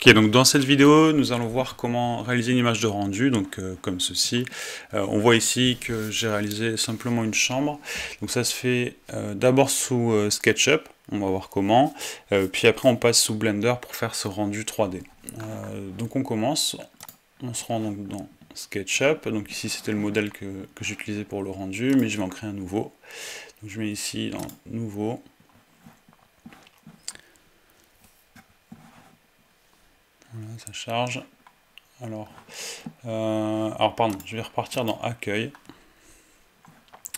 Ok, donc dans cette vidéo, nous allons voir comment réaliser une image de rendu, donc comme ceci. On voit ici que j'ai réalisé simplement une chambre. Donc ça se fait d'abord sous SketchUp, on va voir comment. Puis après on passe sous Blender pour faire ce rendu 3D. Donc on commence, on se rend donc dans SketchUp. Donc ici c'était le modèle que j'utilisais pour le rendu, mais je vais en créer un nouveau. Donc je mets ici dans Nouveau. Voilà, ça charge. Alors pardon, je vais repartir dans Accueil.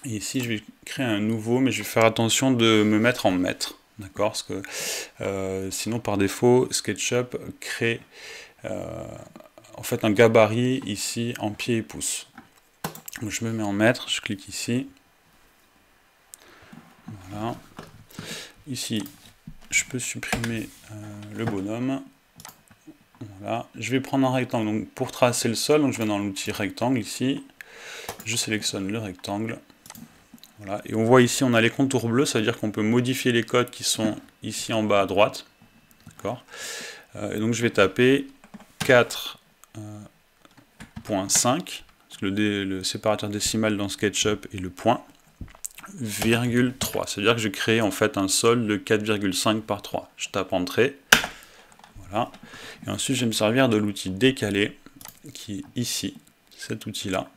Et ici, je vais créer un nouveau, mais je vais faire attention de me mettre en mètres. D'accord? Parce que sinon, par défaut, SketchUp crée en fait un gabarit ici en pieds et pouces. Donc, je me mets en mètres, je clique ici. Voilà. Ici, je peux supprimer le bonhomme. Voilà. Je vais prendre un rectangle. Donc, pour tracer le sol, donc je vais dans l'outil rectangle ici. Je sélectionne le rectangle. Voilà. Et on voit ici, on a les contours bleus, ça veut dire qu'on peut modifier les codes qui sont ici en bas à droite. D'accord. Et donc je vais taper 4.5, parce que le séparateur décimal dans SketchUp est le point, virgule 3. Ça veut dire que je crée en fait un sol de 4,5 par 3. Je tape Entrée. Voilà. Et ensuite, je vais me servir de l'outil décalé, qui est ici, cet outil-là.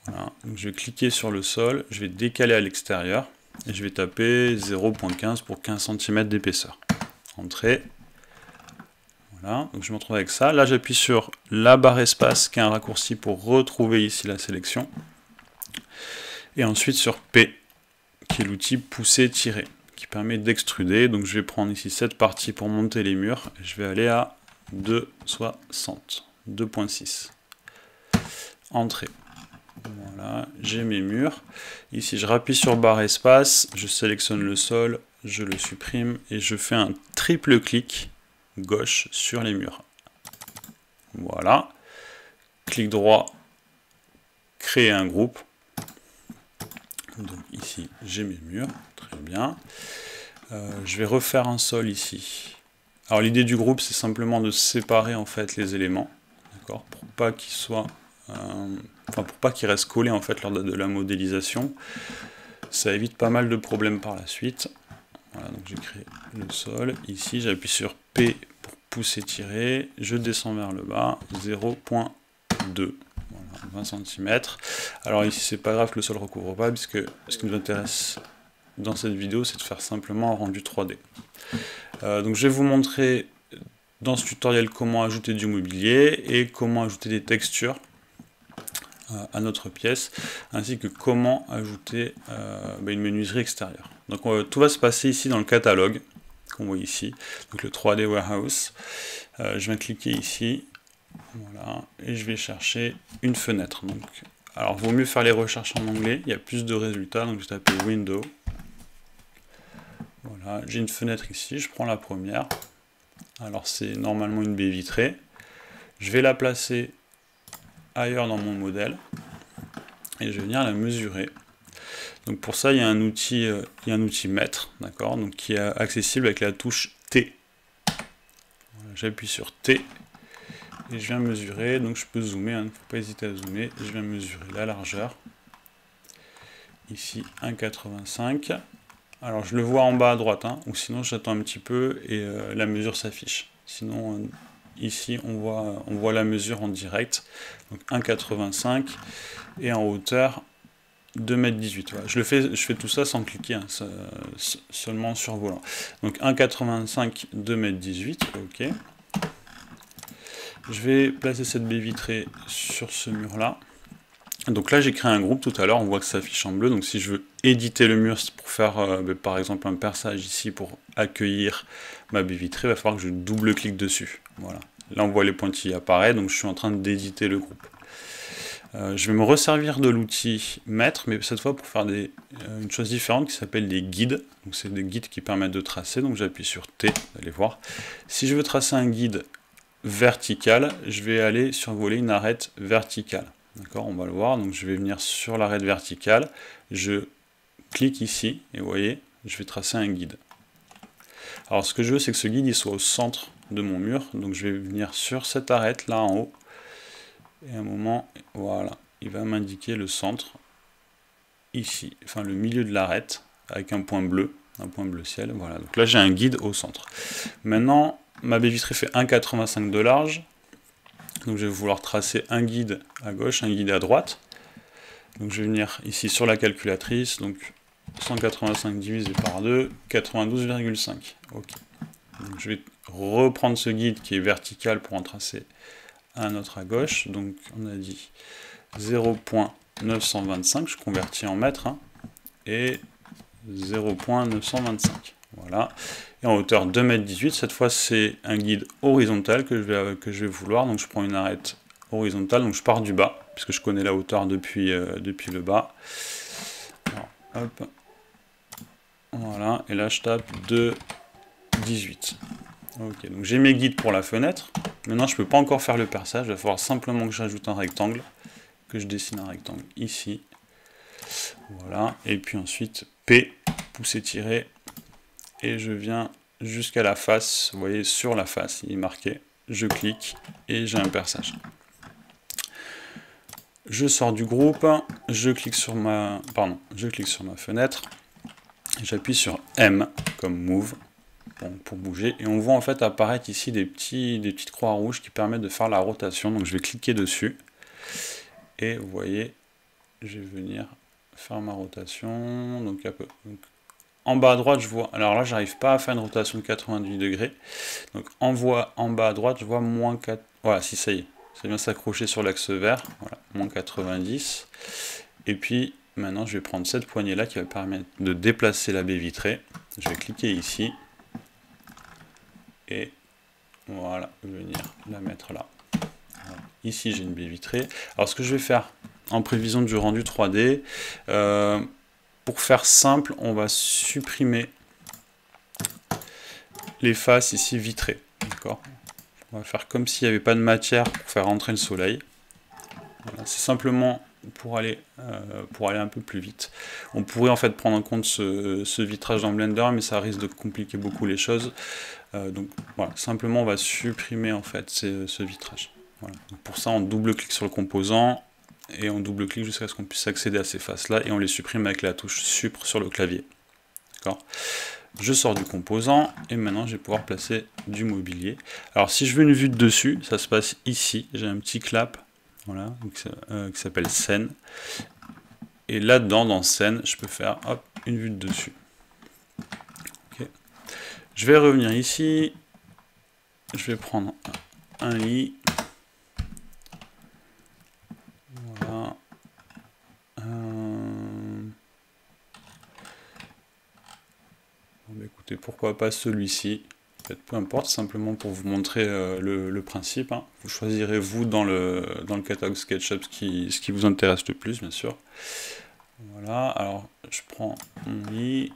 Voilà. Donc je vais cliquer sur le sol, je vais décaler à l'extérieur, et je vais taper 0.15 pour 15 cm d'épaisseur. Entrée. Voilà, donc je me retrouve avec ça. Là, j'appuie sur la barre espace, qui est un raccourci pour retrouver ici la sélection. Et ensuite sur P, qui est l'outil pousser-tirer, qui permet d'extruder. Donc je vais prendre ici cette partie pour monter les murs, et je vais aller à 2,60, 2.6. Entrée. Voilà, j'ai mes murs. Ici, je rappuie sur barre espace, je sélectionne le sol, je le supprime, et je fais un triple clic gauche sur les murs. Voilà. Clic droit, créer un groupe. Donc ici, j'ai mes murs. Très bien. Je vais refaire un sol ici. Alors l'idée du groupe, c'est simplement de séparer en fait les éléments. D'accord, pour pas qu'ils soient... pour pas qu'ils restent collés en fait lors de la modélisation. Ça évite pas mal de problèmes par la suite. Voilà, donc j'ai créé le sol. Ici, j'appuie sur P pour pousser, tirer. Je descends vers le bas, 0.2. Voilà, 20 cm. Alors ici, c'est pas grave que le sol ne recouvre pas, puisque ce qui nous intéresse dans cette vidéo, c'est de faire simplement un rendu 3D. Donc je vais vous montrer dans ce tutoriel comment ajouter du mobilier et comment ajouter des textures à notre pièce, ainsi que comment ajouter une menuiserie extérieure. Donc tout va se passer ici dans le catalogue, qu'on voit ici, donc le 3D Warehouse. Je vais cliquer ici, voilà, et je vais chercher une fenêtre. Donc, alors, vaut mieux faire les recherches en anglais, il y a plus de résultats, donc je tape Window. Voilà, j'ai une fenêtre ici, je prends la première. Alors c'est normalement une baie vitrée. Je vais la placer ailleurs dans mon modèle et je vais venir la mesurer. Donc pour ça, il y a un outil mètre, d'accord, donc qui est accessible avec la touche T. Voilà, j'appuie sur T et je viens mesurer. Donc je peux zoomer, il ne faut pas hésiter à zoomer. Je viens mesurer la largeur. Ici 1,85. Alors je le vois en bas à droite, hein, ou sinon j'attends un petit peu et la mesure s'affiche. Sinon ici on voit la mesure en direct. Donc 1,85 et en hauteur 2,18 m. Voilà. Je fais tout ça sans cliquer, hein, seulement en survolant. Donc 1,85, 2,18 m, ok. Je vais placer cette baie vitrée sur ce mur-là. Donc là j'ai créé un groupe tout à l'heure, on voit que ça affiche en bleu, donc si je veux éditer le mur pour faire par exemple un perçage ici pour accueillir ma baie vitrée, il va falloir que je double-clique dessus. Voilà. Là on voit les pointillés apparaître, donc je suis en train d'éditer le groupe. Je vais me resservir de l'outil mètre, mais cette fois pour faire une chose différente qui s'appelle des guides. Donc c'est des guides qui permettent de tracer, donc j'appuie sur T, vous allez voir. Si je veux tracer un guide vertical, je vais aller survoler une arête verticale. D'accord, on va le voir, donc je vais venir sur l'arête verticale, je clique ici, et vous voyez, je vais tracer un guide. Alors ce que je veux, c'est que ce guide il soit au centre de mon mur. Donc je vais venir sur cette arête là en haut. Et à un moment, voilà, il va m'indiquer le centre, ici, enfin le milieu de l'arête, avec un point bleu ciel. Voilà, donc là j'ai un guide au centre. Maintenant, ma baie vitrée fait 1,85 de large. Donc je vais vouloir tracer un guide à gauche, un guide à droite. Donc je vais venir ici sur la calculatrice, donc 185 divisé par 2, 92,5. Ok. Donc je vais reprendre ce guide qui est vertical pour en tracer un autre à gauche. Donc on a dit 0.925, je convertis en mètres, hein, et 0.925. Voilà. Et en hauteur 2,18 m, cette fois c'est un guide horizontal que je vais vouloir. Donc je prends une arête horizontale, donc je pars du bas, puisque je connais la hauteur depuis le bas. Alors, hop. Voilà, et là je tape 2,18. Ok, donc j'ai mes guides pour la fenêtre. Maintenant je ne peux pas encore faire le perçage, il va falloir simplement que j'ajoute un rectangle, que je dessine un rectangle ici. Voilà, et puis ensuite P, pousser tirer, et je viens jusqu'à la face, vous voyez sur la face, il est marqué, je clique, et j'ai un perçage. Je sors du groupe, je clique sur ma fenêtre, j'appuie sur M comme Move, pour bouger, et on voit en fait apparaître ici des petites croix rouges qui permettent de faire la rotation. Donc je vais cliquer dessus, et vous voyez, je vais venir faire ma rotation. Donc en bas à droite, je vois, alors là j'arrive pas à faire une rotation de 90 degrés, donc en bas à droite, je vois moins 4, voilà, si ça y est, ça vient s'accrocher sur l'axe vert, voilà, moins 90, et puis maintenant je vais prendre cette poignée là qui va permettre de déplacer la baie vitrée. Je vais cliquer ici, et voilà, venir la mettre là. Voilà. Ici j'ai une baie vitrée. Alors ce que je vais faire en prévision du rendu 3D, pour faire simple, on va supprimer les faces ici vitrées. D'accord. On va faire comme s'il n'y avait pas de matière pour faire rentrer le soleil. Voilà. C'est simplement pour aller un peu plus vite. On pourrait en fait prendre en compte ce vitrage dans Blender, mais ça risque de compliquer beaucoup les choses. Donc voilà, simplement on va supprimer en fait ce vitrage. Voilà. Donc, pour ça on double-clique sur le composant et on double-clique jusqu'à ce qu'on puisse accéder à ces faces-là et on les supprime avec la touche Supr sur le clavier. D'accord. Je sors du composant et maintenant je vais pouvoir placer du mobilier. Alors si je veux une vue de dessus, ça se passe ici. J'ai un petit clap, voilà, qui s'appelle scène. Et là-dedans, dans scène, je peux faire hop, une vue de dessus. Okay. Je vais revenir ici. Je vais prendre un lit. Voilà. Bon, écoutez, pourquoi pas celui-ci. Peu importe, simplement pour vous montrer le principe. Hein. Vous choisirez vous dans le catalogue SketchUp ce qui vous intéresse le plus, bien sûr. Voilà, alors je prends mon lit.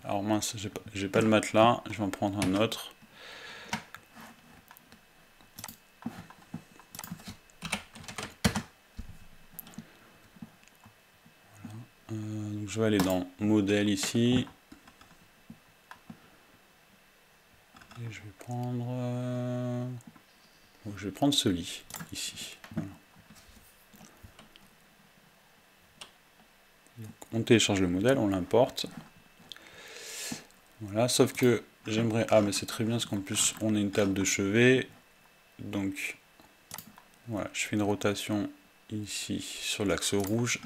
Alors mince, j'ai pas de matelas, je vais en prendre un autre. Donc je vais aller dans modèle ici. Et je vais prendre ce lit ici. Voilà. Donc, on télécharge le modèle, on l'importe. Voilà, sauf que j'aimerais... Ah, mais c'est très bien parce qu'en plus on a une table de chevet. Donc voilà, je fais une rotation ici sur l'axe rouge.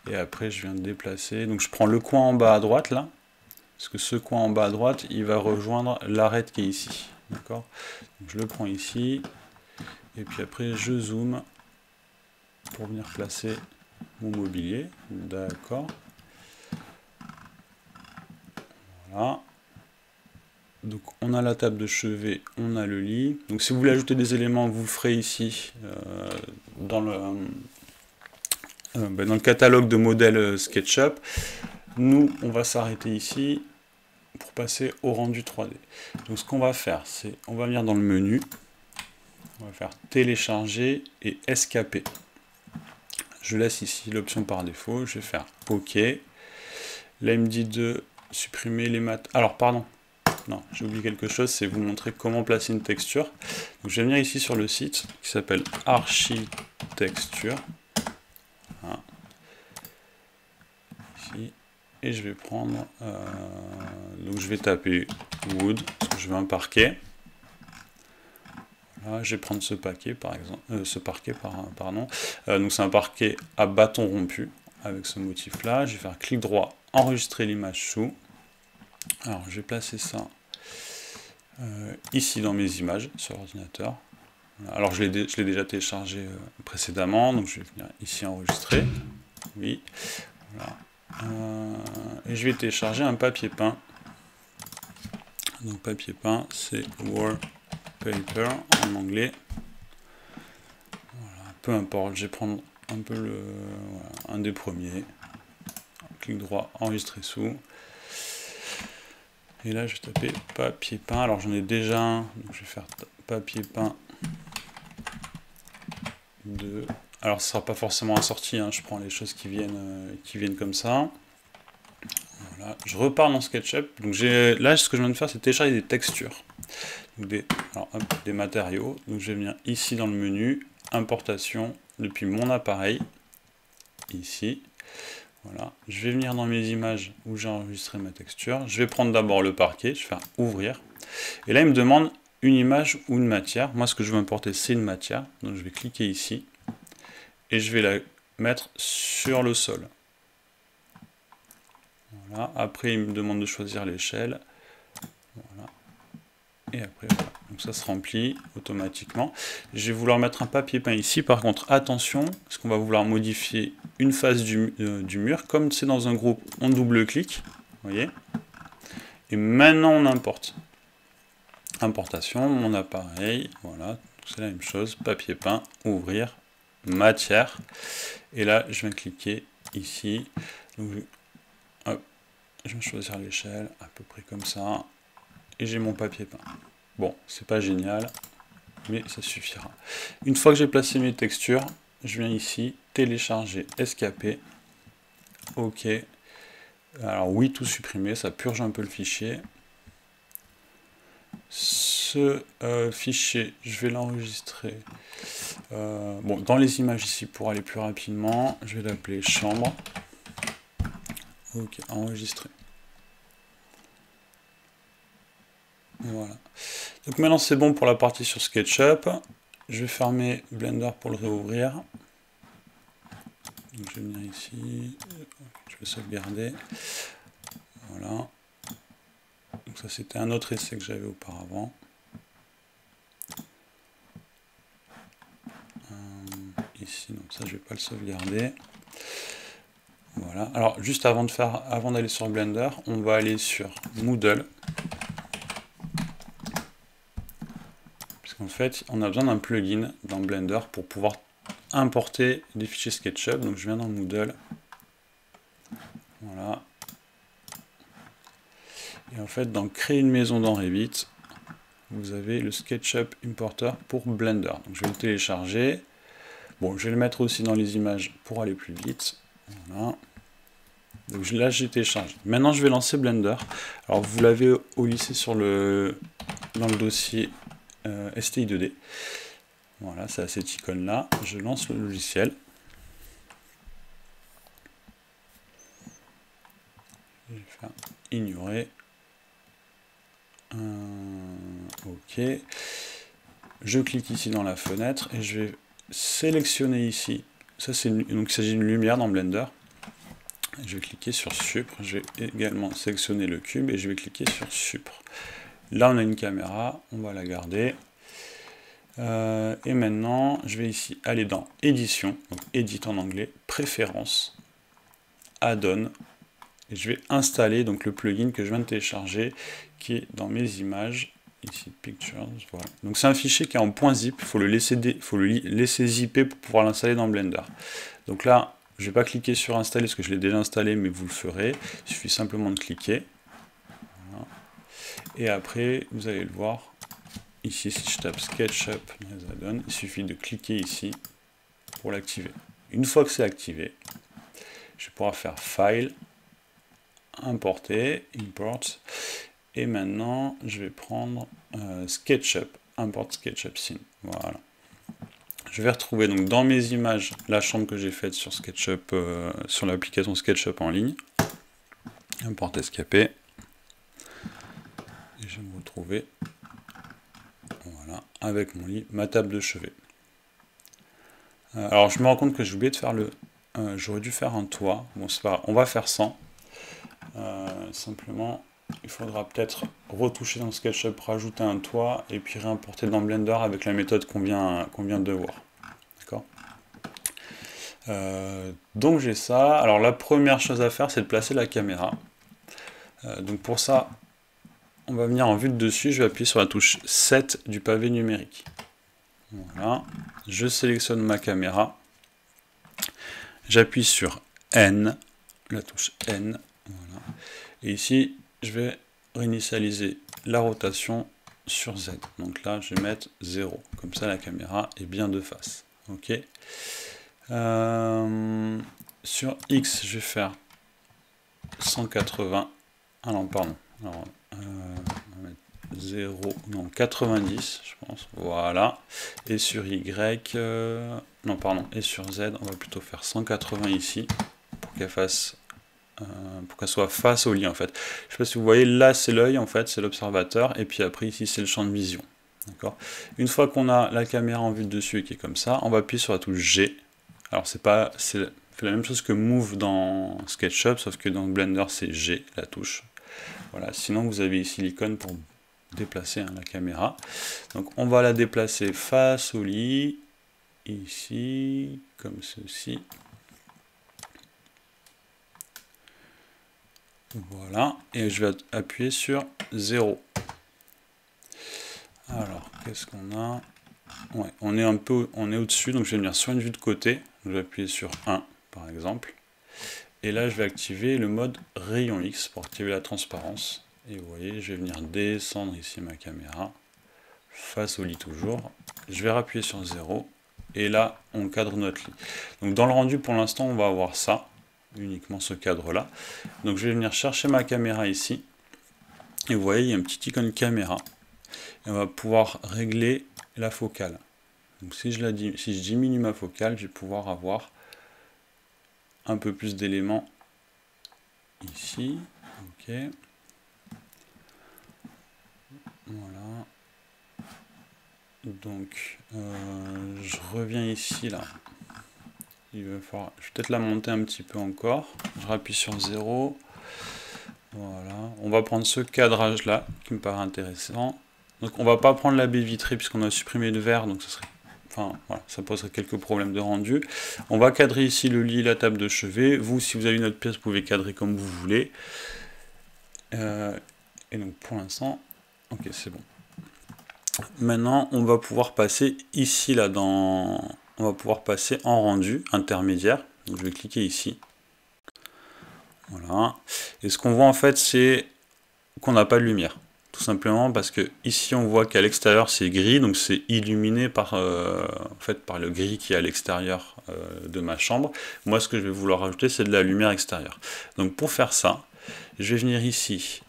Et après je viens de déplacer. Donc je prends le coin en bas à droite là. Parce que ce coin en bas à droite, il va rejoindre l'arête qui est ici. D'accord. Je le prends ici. Et puis après je zoome pour venir placer mon mobilier. D'accord. Voilà. Donc on a la table de chevet, on a le lit. Donc si vous voulez ajouter des éléments, vous le ferez ici dans le catalogue de modèles SketchUp. Nous, on va s'arrêter ici pour passer au rendu 3D. Donc ce qu'on va faire, c'est on va venir dans le menu, on va faire télécharger et escaper. Je laisse ici l'option par défaut, je vais faire OK. Là il me dit de supprimer les maths. Alors, pardon. Non, j'ai oublié quelque chose, c'est vous montrer comment placer une texture. Donc, je vais venir ici sur le site qui s'appelle Architecture. Voilà. Ici. Et je vais prendre... donc, je vais taper Wood, parce que je veux un parquet. Voilà, je vais prendre ce parquet, par exemple. Pardon. Donc, c'est un parquet à bâton rompu, avec ce motif-là. Je vais faire clic droit, enregistrer l'image sous. Alors, je vais placer ça ici dans mes images sur l'ordinateur. Voilà. Alors, je l'ai déjà téléchargé précédemment, donc je vais venir ici enregistrer. Oui. Voilà. Et je vais télécharger un papier peint. Donc, papier peint, c'est Wallpaper en anglais. Voilà. Peu importe, je vais prendre un peu un des premiers. Clic droit, enregistrer sous. Et là, je vais taper papier peint. Alors, j'en ai déjà un. Donc, je vais faire papier peint 2. Alors, ce ne sera pas forcément assorti. Hein. Je prends les choses qui viennent comme ça. Voilà. Je repars dans SketchUp. Donc, là, ce que je viens de faire, c'est télécharger des textures. Donc, des matériaux. Donc, je vais venir ici dans le menu, importation, depuis mon appareil. Ici. Voilà, je vais venir dans mes images où j'ai enregistré ma texture. Je vais prendre d'abord le parquet, je vais faire ouvrir. Et là, il me demande une image ou une matière. Moi, ce que je veux importer, c'est une matière. Donc, je vais cliquer ici. Et je vais la mettre sur le sol. Voilà. Après, il me demande de choisir l'échelle. Voilà. Et après, voilà. Donc ça se remplit automatiquement. Je vais vouloir mettre un papier peint ici. Par contre, attention, parce qu'on va vouloir modifier une face du mur. Comme c'est dans un groupe, on double-clique. Vous voyez. Et maintenant, on importe. Importation, mon appareil. Voilà, c'est la même chose. Papier peint, ouvrir, matière. Et là, je viens cliquer ici. Donc, hop, je vais choisir l'échelle, à peu près comme ça. Et j'ai mon papier peint. Bon, c'est pas génial, mais ça suffira. Une fois que j'ai placé mes textures, je viens ici, télécharger, escaper. OK. Alors oui, tout supprimer, ça purge un peu le fichier. Ce fichier, je vais l'enregistrer. Bon, dans les images ici, pour aller plus rapidement, je vais l'appeler chambre. OK, enregistrer. Voilà. Donc maintenant c'est bon pour la partie sur SketchUp. Je vais fermer Blender pour le réouvrir. Donc je vais venir ici. Je vais sauvegarder. Voilà. Donc ça c'était un autre essai que j'avais auparavant. Ici, donc ça je vais pas le sauvegarder. Voilà. Alors juste avant d'aller sur Blender, on va aller sur Moodle. En fait, on a besoin d'un plugin dans Blender pour pouvoir importer des fichiers SketchUp. Donc je viens dans Moodle. Voilà. Et en fait, dans Créer une maison dans Revit, vous avez le SketchUp Importer pour Blender. Donc je vais le télécharger. Bon, je vais le mettre aussi dans les images pour aller plus vite. Voilà. Donc là, j'ai téléchargé. Maintenant, je vais lancer Blender. Alors, vous l'avez au lycée dans le dossier STI 2D. Voilà, c'est à cette icône là. Je lance le logiciel. Je vais faire ignorer. OK. Je clique ici dans la fenêtre et je vais sélectionner ici. Ça, donc il s'agit d'une lumière dans Blender. Je vais cliquer sur Supre. Je vais également sélectionner le cube et je vais cliquer sur Supre. Là, on a une caméra. On va la garder. Et maintenant, je vais ici aller dans Édition, donc Edit en anglais, Préférences, Add-on, et je vais installer donc le plugin que je viens de télécharger, qui est dans mes images, ici Pictures, voilà. Donc c'est un fichier qui est en .zip, il faut le laisser zipper pour pouvoir l'installer dans Blender. Donc là, je ne vais pas cliquer sur installer parce que je l'ai déjà installé, mais vous le ferez, il suffit simplement de cliquer. Voilà. Et après, vous allez le voir. Ici, si je tape SketchUp dans les add-ons, il suffit de cliquer ici pour l'activer. Une fois que c'est activé, je vais pouvoir faire File, importer, import, et maintenant je vais prendre SketchUp, import SketchUp scene, voilà. Je vais retrouver donc dans mes images la chambre que j'ai faite sur SketchUp, sur l'application SketchUp en ligne, import escapé, et je vais me retrouver, voilà, avec mon lit, ma table de chevet. Alors je me rends compte que j'ai oublié de faire j'aurais dû faire un toit, bon c'est pas grave, on va faire sans. Simplement, il faudra peut-être retoucher dans SketchUp, rajouter un toit, et puis réimporter dans Blender avec la méthode qu'on vient de voir. D'accord ? Donc j'ai ça. Alors la première chose à faire, c'est de placer la caméra. Donc pour ça, on va venir en vue de dessus, je vais appuyer sur la touche 7 du pavé numérique. Voilà, je sélectionne ma caméra, j'appuie sur N, la touche N, voilà. Et ici, je vais réinitialiser la rotation sur Z. Donc là, je vais mettre 0, comme ça la caméra est bien de face. Ok. Sur X, je vais faire 180. Ah non, pardon. Alors, on va mettre 0, non, 90, je pense. Voilà. Et sur Y, non, pardon. Et sur Z, on va plutôt faire 180 ici, pour qu'elle fasse, pour qu'elle soit face au lit, en fait. Je sais pas si vous voyez, là, c'est l'œil, en fait, c'est l'observateur. Et puis après, ici, c'est le champ de vision. D'accord. Une fois qu'on a la caméra en vue de dessus et qui est comme ça, on va appuyer sur la touche G. Alors, c'est la même chose que Move dans SketchUp, sauf que dans Blender, c'est G, la touche. Voilà, sinon vous avez ici l'icône pour déplacer la caméra. Donc on va la déplacer face au lit, ici, comme ceci. Voilà, et je vais appuyer sur 0. Alors, qu'est-ce qu'on a? Ouais, on est au-dessus, donc je vais venir sur une vue de côté. Je vais appuyer sur 1, par exemple. Et là, je vais activer le mode rayon X pour activer la transparence. Et vous voyez, je vais venir descendre ici ma caméra, face au lit toujours. Je vais appuyer sur 0. Et là, on cadre notre lit. Donc dans le rendu, pour l'instant, on va avoir ça, uniquement ce cadre-là. Donc je vais venir chercher ma caméra ici. Et vous voyez, il y a un petit icône caméra. Et on va pouvoir régler la focale. Donc si je diminue ma focale, je vais pouvoir avoir un peu plus d'éléments ici. Ok. Voilà. Donc, je reviens ici, là. Je vais peut-être la monter un petit peu encore. Je rappuie sur 0. Voilà. On va prendre ce cadrage-là, qui me paraît intéressant. Donc, on va pas prendre la baie vitrée, puisqu'on a supprimé le vert, donc ça serait... Enfin, voilà, ça poserait quelques problèmes de rendu. On va cadrer ici le lit, la table de chevet. Vous, si vous avez une autre pièce, vous pouvez cadrer comme vous voulez. Et donc, pour l'instant, ok, c'est bon. Maintenant, on va pouvoir passer ici, là, on va pouvoir passer en rendu intermédiaire. Donc, je vais cliquer ici. Voilà. Et ce qu'on voit, en fait, c'est qu'on n'a pas de lumière. Tout simplement parce que ici, on voit qu'à l'extérieur, c'est gris. Donc, c'est illuminé par le gris qui est à l'extérieur de ma chambre. Moi, ce que je vais vouloir rajouter, c'est de la lumière extérieure. Donc, pour faire ça, je vais venir ici,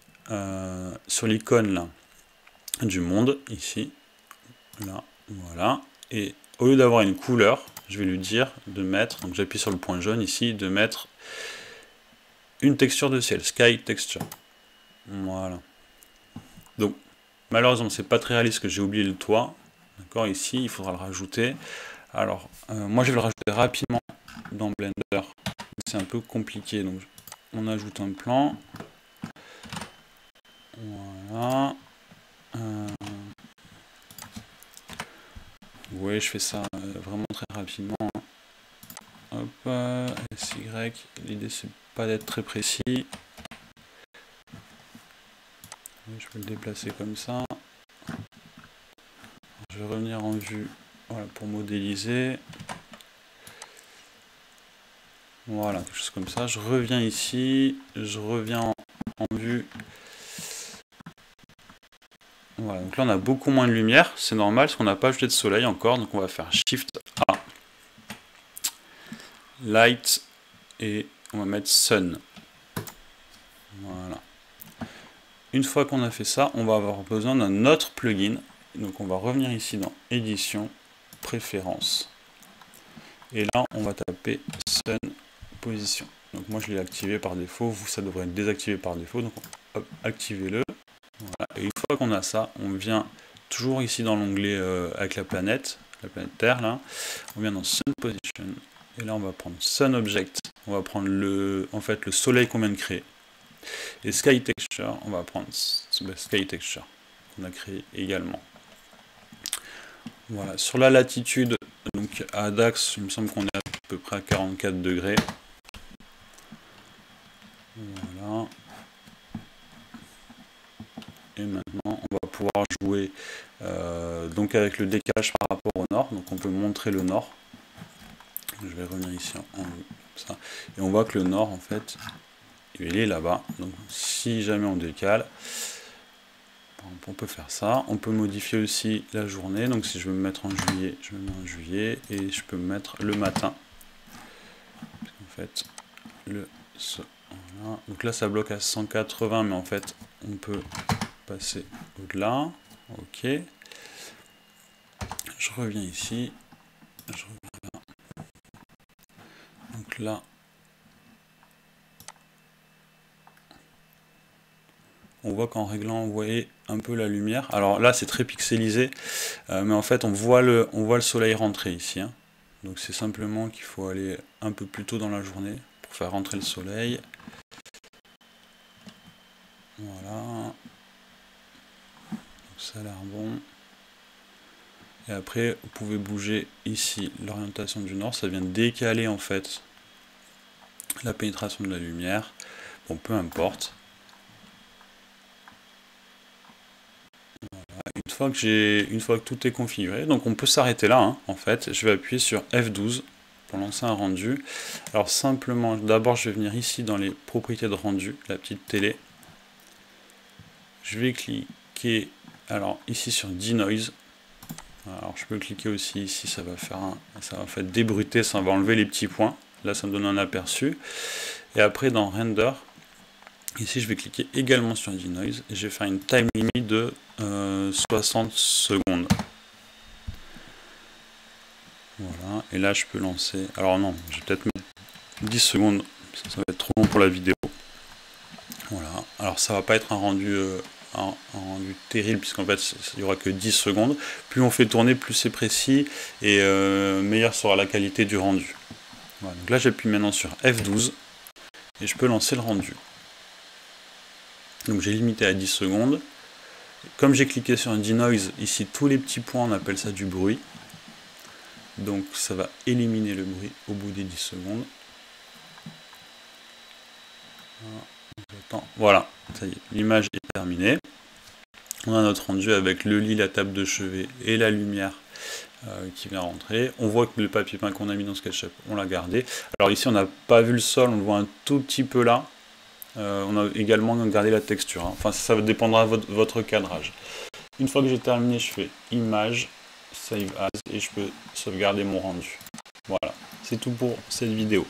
sur l'icône, là, du monde, ici, là, voilà, et au lieu d'avoir une couleur, je vais lui dire de mettre, donc j'appuie sur le point jaune ici, de mettre une texture de ciel, sky texture, voilà. Donc, malheureusement, c'est pas très réaliste que j'ai oublié le toit, d'accord, ici, il faudra le rajouter. Alors, moi je vais le rajouter rapidement dans Blender, c'est un peu compliqué, donc on ajoute un plan, voilà. Oui, je fais ça vraiment très rapidement. Hop, SY, l'idée c'est pas d'être très précis. Je peux le déplacer comme ça. Je vais revenir en vue, voilà, pour modéliser. Voilà, quelque chose comme ça. Je reviens ici, je reviens en vue. Voilà, donc là on a beaucoup moins de lumière, c'est normal parce qu'on n'a pas ajouté de soleil encore, donc on va faire Shift A, Light, et on va mettre Sun. une fois qu'on a fait ça, on va avoir besoin d'un autre plugin. Donc on va revenir ici dans Édition, Préférences. Et là, on va taper Sun Position. Donc moi, je l'ai activé par défaut. Vous, ça devrait être désactivé par défaut. Donc, hop, activez-le. Voilà. Et une fois qu'on a ça, on vient toujours ici dans l'onglet avec la planète Terre, là. On vient dans Sun Position. Et là, on va prendre Sun Object. On va prendre le soleil qu'on vient de créer. Et Sky Texture, on va prendre Sky Texture qu'on a créé également. Voilà, sur la latitude, donc à Dax, il me semble qu'on est à peu près à 44 degrés. Voilà. Et maintenant, on va pouvoir jouer donc avec le décalage par rapport au nord. Donc on peut montrer le nord. Je vais revenir ici en comme ça. Et on voit que le nord, en fait, il est là-bas. Donc si jamais on décale, on peut faire ça. On peut modifier aussi la journée. Donc si je veux me mettre en juillet, je me mets en juillet. Et je peux me mettre le matin. En fait, voilà. Donc là, ça bloque à 180, mais en fait, on peut passer au-delà. Ok. Je reviens ici. Je reviens là. Donc là, on voit qu'en réglant, vous voyez un peu la lumière. Alors là, c'est très pixelisé, mais en fait, on voit le soleil rentrer ici. Hein. Donc c'est simplement qu'il faut aller un peu plus tôt dans la journée pour faire rentrer le soleil. Voilà. Donc ça a l'air bon. Et après, vous pouvez bouger ici l'orientation du nord. Ça vient décaler en fait la pénétration de la lumière. Bon, peu importe. Une fois que tout est configuré, donc on peut s'arrêter là, hein, en fait. Je vais appuyer sur F12 pour lancer un rendu. Alors simplement, d'abord je vais venir ici dans les propriétés de rendu, la petite télé. Je vais cliquer, alors ici sur Denoise. Alors je peux cliquer aussi ici, ça va en fait débruiter, ça va enlever les petits points. Là ça me donne un aperçu. Et après dans Render, ici je vais cliquer également sur Denoise et je vais faire une time limit de 60 secondes. Voilà, et là je peux lancer. Alors non, je vais peut-être mettre 10 secondes, ça va être trop long pour la vidéo. Voilà, alors ça va pas être un rendu terrible, puisqu'en fait il n'y aura que 10 secondes. Plus on fait tourner, plus c'est précis et meilleure sera la qualité du rendu. Voilà, donc là j'appuie maintenant sur F12 et je peux lancer le rendu. Donc j'ai limité à 10 secondes. Comme j'ai cliqué sur un Denoise, ici tous les petits points, on appelle ça du bruit. Donc ça va éliminer le bruit au bout des 10 secondes. Voilà, ça y est, l'image est terminée. On a notre rendu avec le lit, la table de chevet et la lumière qui vient rentrer. On voit que le papier peint qu'on a mis dans SketchUp, on l'a gardé. Alors ici, on n'a pas vu le sol, on le voit un tout petit peu là. On a également gardé la texture. Hein. Enfin, ça dépendra de votre cadrage. Une fois que j'ai terminé, je fais Image, Save As, et je peux sauvegarder mon rendu. Voilà, c'est tout pour cette vidéo.